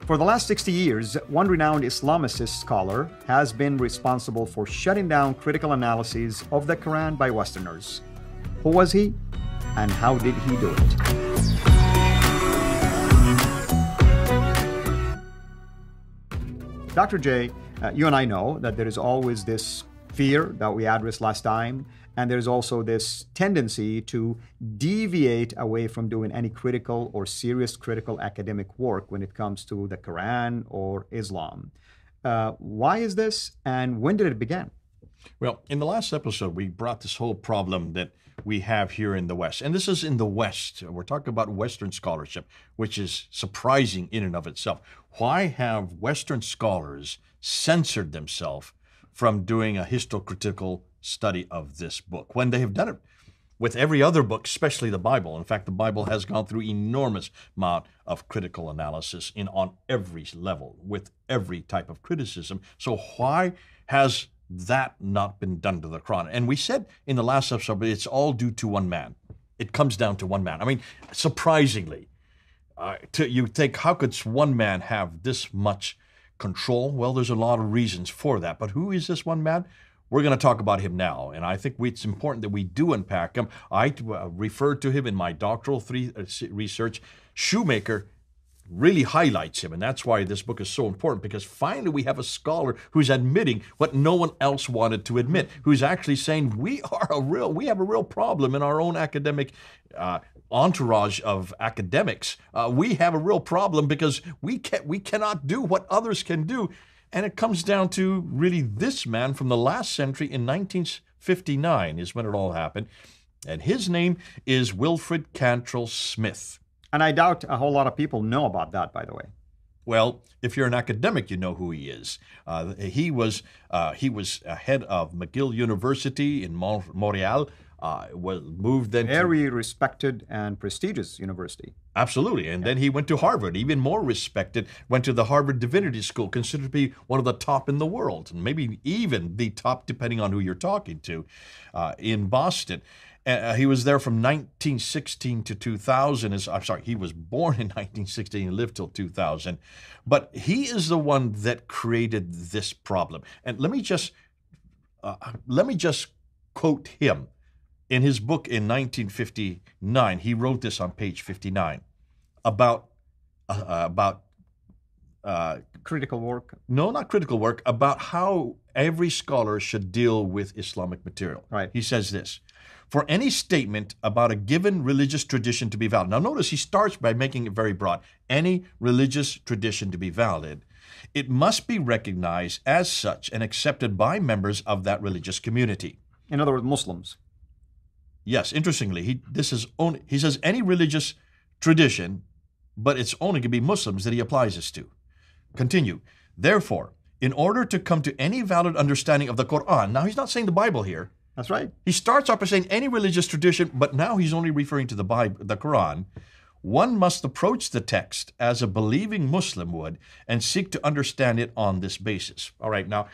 For the last 60 years, one renowned Islamicist scholar has been responsible for shutting down critical analyses of the Quran by Westerners. Who was he, and how did he do it? Dr. J, you and I know that there is always this fear that we addressed last time, and there's also this tendency to deviate away from doing any critical or serious critical academic work when it comes to the Quran or Islam. Why is this, and when did it begin? Well, in the last episode, we brought this whole problem that we have here in the West. And this is in the West. We're talking about Western scholarship, which is surprising in and of itself. Why have Western scholars censored themselves from doing a historical study of this book when they have done it with every other book, especially the Bible? In fact, the Bible has gone through enormous amount of critical analysis on every level with every type of criticism. So why has that not been done to the Quran? And we said in the last episode, it's all due to one man. It comes down to one man. I mean, surprisingly, you think, how could one man have this much control? Well, there's a lot of reasons for that. But who is this one man? We're going to talk about him now. And I think it's important that we do unpack him. I referred to him in my doctoral research. Shoemaker really highlights him, and that's why this book is so important, because finally we have a scholar who's admitting what no one else wanted to admit, who's actually saying we have a real problem in our own academic entourage of academics. We have a real problem because we cannot do what others can do. And it comes down to really this man from the last century in 1959 is when it all happened. And his name is Wilfred Cantrell Smith. And I doubt a whole lot of people know about that, by the way. Well, if you're an academic, you know who he is. He was head of McGill University in Montreal. Moved then very respected and prestigious university. Absolutely. And then he went to Harvard, even more respected, went to the Harvard Divinity School, considered to be one of the top in the world, and maybe even the top, depending on who you're talking to, in Boston. He was there from 1916 to 2000. He was born in 1916 and lived till 2000. But he is the one that created this problem. And let me just quote him. In his book in 1959, he wrote this on page 59 about critical work. No, not critical work, about how every scholar should deal with Islamic material. Right. He says this: for any statement about a given religious tradition to be valid. Now notice he starts by making it very broad. Any religious tradition to be valid, it must be recognized as such and accepted by members of that religious community. In other words, Muslims. Yes, interestingly, he says any religious tradition, but it's only going to be Muslims that he applies this to. Continue. Therefore, in order to come to any valid understanding of the Qur'an, now he's not saying the Bible here. That's right. He starts off by saying any religious tradition, but now he's only referring to the Bible, the Quran. One must approach the text as a believing Muslim would and seek to understand it on this basis. All right, now,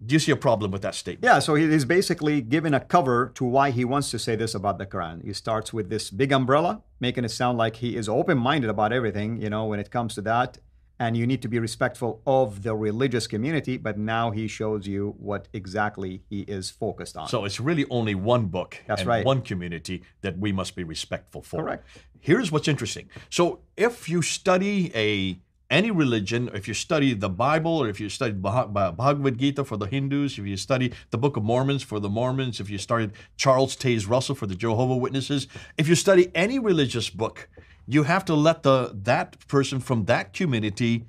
do you see a problem with that statement? Yeah, so he's basically given a cover to why he wants to say this about the Quran. He starts with this big umbrella, making it sound like he is open-minded about everything, when it comes to that. And you need to be respectful of the religious community, but now he shows you what exactly he is focused on. So it's really only one book and right. one community that we must be respectful for. Correct. Here's what's interesting. So if you study any religion, if you study the Bible, or if you study Bhagavad Gita for the Hindus, if you study the Book of Mormons for the Mormons, if you study Charles Taze Russell for the Jehovah's Witnesses, if you study any religious book, you have to let that person from that community,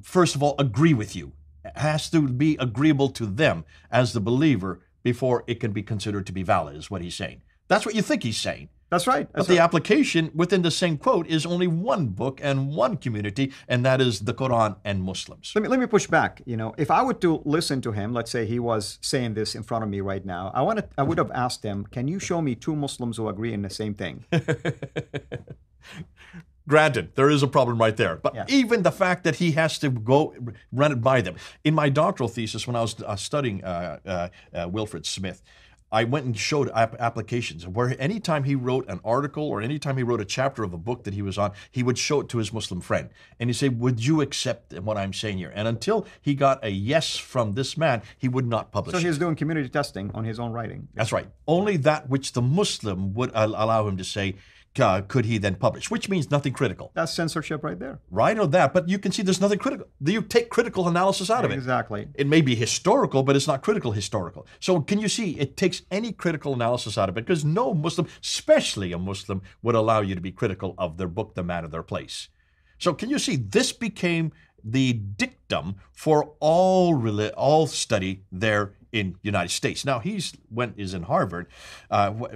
first of all, agree with you. It has to be agreeable to them as the believer before it can be considered to be valid, is what he's saying. That's what you think he's saying. That's right. But the application within the same quote is only one book and one community, and that is the Quran and Muslims. Let me push back. If I were to listen to him, let's say he was saying this in front of me right now, I would have asked him, can you show me two Muslims who agree in the same thing? Granted, there is a problem right there. But even the fact that he has to go run it by them. In my doctoral thesis, when I was studying Wilfred Smith, I went and showed applications where anytime he wrote an article or anytime he wrote a chapter of a book that he was on, he would show it to his Muslim friend. And he'd say, would you accept what I'm saying here? And until he got a yes from this man, he would not publish So it. he was doing community testing on his own writing. That's right. Only that which the Muslim would allow him to say, could he then publish, which means nothing critical. That's censorship right there. Right, or that, but you can see there's nothing critical. You take critical analysis out of it. Exactly. It may be historical, but it's not critical historical. So can you see, it takes any critical analysis out of it, because no Muslim, especially a Muslim, would allow you to be critical of their book, the man of their place. So can you see, this became the dictum for all study there in United States. Now, is in Harvard.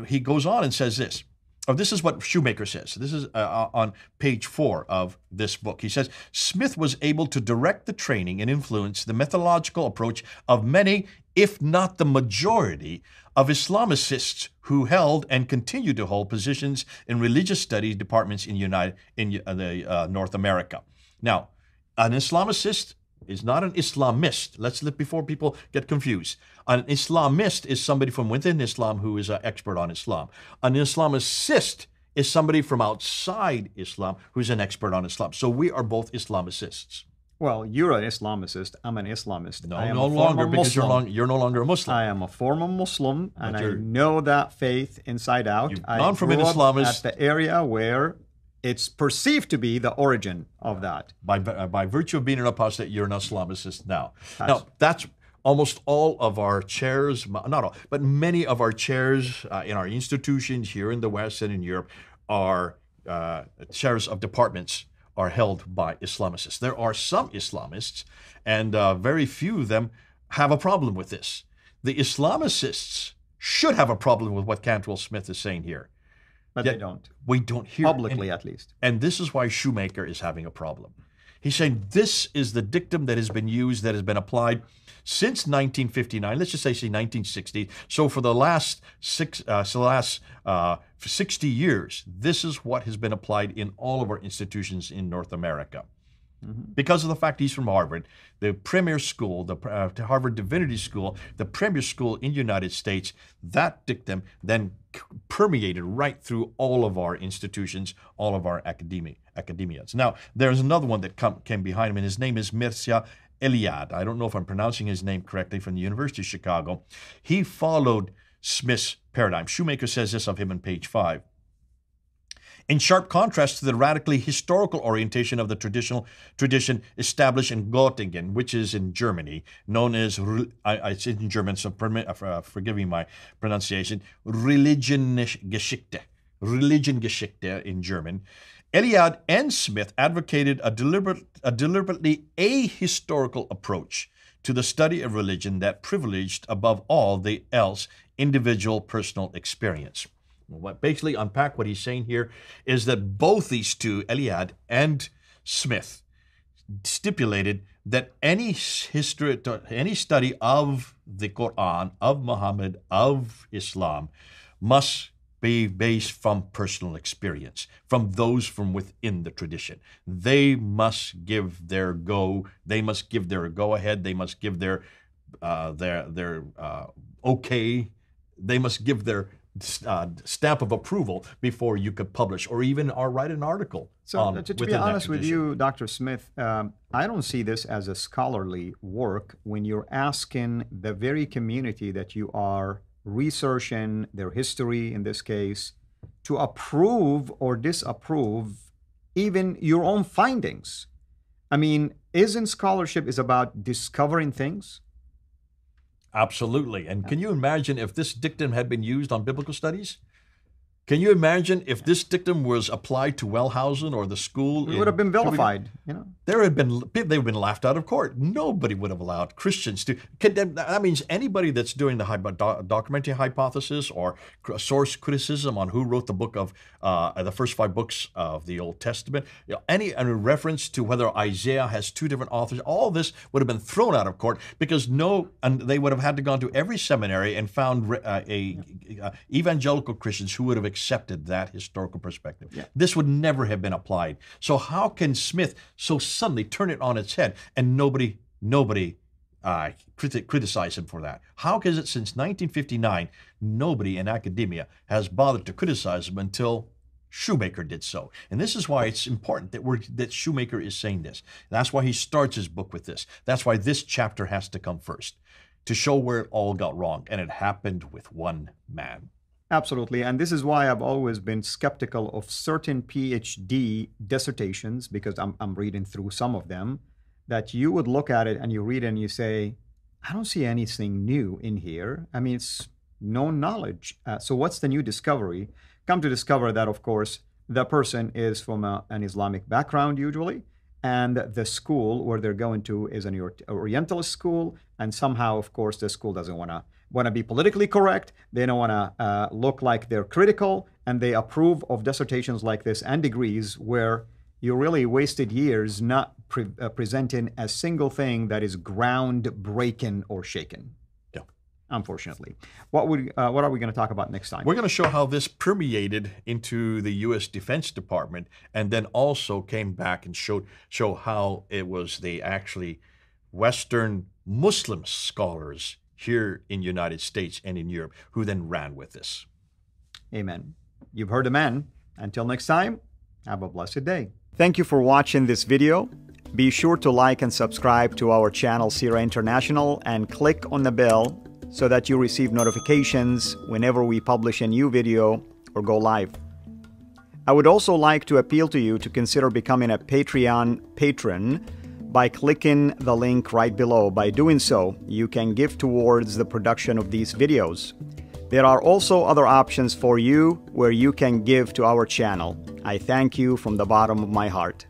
He goes on and says this. Oh, this is what Shoemaker says. This is on page 4 of this book. He says, Smith was able to direct the training and influence the methodological approach of many, if not the majority, of Islamicists who held and continue to hold positions in religious studies departments in North America. Now, an Islamicist is not an Islamist. Before people get confused. An Islamist is somebody from within Islam who is an expert on Islam. An Islamicist is somebody from outside Islam who's an expert on Islam. So we are both Islamicists. Well, you're an Islamicist. I'm an Islamist. No, no longer, because you're no longer a Muslim. I am a former Muslim, and I know that faith inside out. You've gone from an grew up Islamist at the area where it's perceived to be the origin of that. By virtue of being an apostate, you're an Islamicist now. Now, that's almost all of our chairs, not all, but many of our chairs in our institutions here in the West and in Europe are chairs of departments are held by Islamicists. There are some Islamists, and very few of them have a problem with this. The Islamicists should have a problem with what Cantwell Smith is saying here. But they don't. We don't hear publicly, at least. And this is why Shoemaker is having a problem. He's saying this is the dictum that has been used, that has been applied since 1959. Let's just say 1960. So for the last 60 years, this is what has been applied in all of our institutions in North America. Because of the fact he's from Harvard, the premier school, the Harvard Divinity School, the premier school in the United States, that dictum then permeated right through all of our institutions, all of our academias. Now, there's another one that came behind him, and his name is Mircea Eliade. I don't know if I'm pronouncing his name correctly, from the University of Chicago. He followed Smith's paradigm. Shoemaker says this of him on page 5. In sharp contrast to the radically historical orientation of the tradition established in Göttingen, which is in Germany, known as, it's in German, so forgive me my pronunciation, Religionsgeschichte in German, Eliade and Smith advocated a deliberately ahistorical approach to the study of religion that privileged, above all else, individual personal experience. What basically unpack what he's saying here is that both these two, Eliade and Smith, stipulated that any study of the Qur'an, of Muhammad, of Islam, must be based from personal experience, from those from within the tradition. They must give their go. They must give their go-ahead. They must give their okay. They must give their stamp of approval before you could publish or even write an article. So to be honest with you, Dr. Smith, I don't see this as a scholarly work when you're asking the very community that you are researching, their history in this case, to approve or disapprove even your own findings. I mean, isn't scholarship is about discovering things? Absolutely. And can you imagine if this dictum had been used on biblical studies? Can you imagine if this dictum was applied to Wellhausen or the school? It would have been vilified, you know. They would have been laughed out of court. Nobody would have allowed Christians to condemn. That means anybody that's doing the documentary hypothesis or source criticism on who wrote the book of the first 5 books of the Old Testament, any reference to whether Isaiah has 2 different authors, all this would have been thrown out of court because and they would have had to gone to every seminary and found evangelical Christians who would have accepted that historical perspective. Yeah. This would never have been applied. So how can Smith so suddenly turn it on its head and nobody criticize him for that. How is it since 1959 nobody in academia has bothered to criticize him until Shoemaker did so? And this is why it's important that Shoemaker is saying this. That's why he starts his book with this. That's why this chapter has to come first, to show where it all got wrong. And it happened with one man. Absolutely. And this is why I've always been skeptical of certain PhD dissertations, because I'm reading through some of them, that you would look at it and you read it and you say, I don't see anything new in here. I mean, it's known knowledge. So what's the new discovery? Come to discover that, of course, the person is from an Islamic background usually, and the school where they're going to is an Orientalist school, and somehow, of course, the school doesn't want to be politically correct. They don't want to look like they're critical, and they approve of dissertations like this and degrees where you really wasted years not presenting a single thing that is groundbreaking or shaken. Yeah. Unfortunately. What are we going to talk about next time? We're going to show how this permeated into the U.S. Defense Department, and then also came back and show how it was actually Western Muslim scholars here in the United States and in Europe who then ran with this. Amen. You've heard the man. Until next time, have a blessed day. Thank you for watching this video. Be sure to like and subscribe to our channel, Sira International, and click on the bell so that you receive notifications whenever we publish a new video or go live. I would also like to appeal to you to consider becoming a Patreon patron by clicking the link right below. By doing so, you can give towards the production of these videos. There are also other options for you where you can give to our channel. I thank you from the bottom of my heart.